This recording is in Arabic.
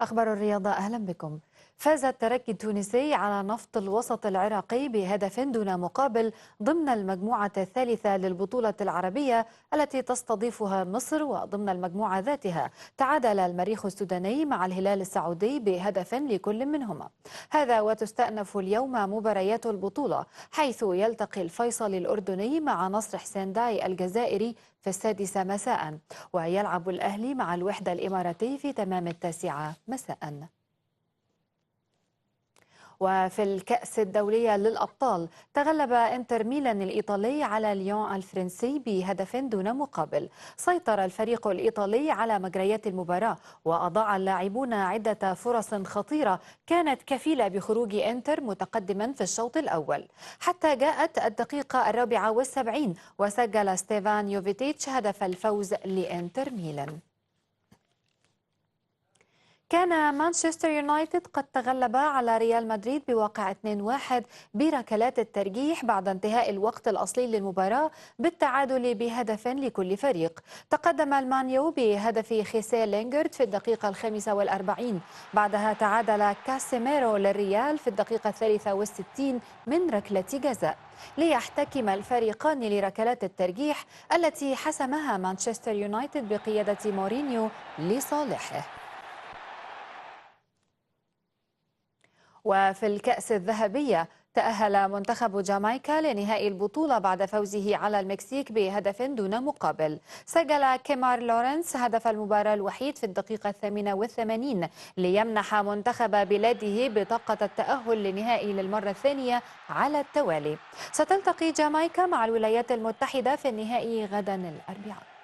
أخبار الرياضة أهلا بكم. فاز الترجي التونسي على نفط الوسط العراقي بهدف دون مقابل ضمن المجموعة الثالثة للبطولة العربية التي تستضيفها مصر، وضمن المجموعة ذاتها تعادل المريخ السوداني مع الهلال السعودي بهدف لكل منهما. هذا وتستأنف اليوم مباريات البطولة، حيث يلتقي الفيصل الأردني مع نصر حسين داي الجزائري في 6 مساء، ويلعب الأهلي مع الوحدة الإماراتي في تمام 9 مساء. وفي الكأس الدولية للأبطال تغلب إنتر ميلان الإيطالي على ليون الفرنسي بهدف دون مقابل. سيطر الفريق الإيطالي على مجريات المباراة، وأضاع اللاعبون عدة فرص خطيرة كانت كفيلة بخروج إنتر متقدما في الشوط الأول، حتى جاءت الدقيقة 74 وسجل ستيفان يوفيتيتش هدف الفوز لإنتر ميلان. كان مانشستر يونايتد قد تغلب على ريال مدريد بواقع 2-1 بركلات الترجيح بعد انتهاء الوقت الأصلي للمباراة بالتعادل بهدف لكل فريق. تقدم المانيو بهدف خيسيه لينغارد في الدقيقة 45، بعدها تعادل كاسيميرو للريال في الدقيقة 63 من ركلة جزاء، ليحتكم الفريقان لركلات الترجيح التي حسمها مانشستر يونايتد بقيادة مورينيو لصالحه. وفي الكأس الذهبية تأهل منتخب جامايكا لنهائي البطولة بعد فوزه على المكسيك بهدف دون مقابل. سجل كيمار لورنس هدف المباراة الوحيد في الدقيقة 88 ليمنح منتخب بلاده بطاقة التأهل لنهائي للمرة الثانية على التوالي. ستلتقي جامايكا مع الولايات المتحدة في النهائي غدا الأربعاء.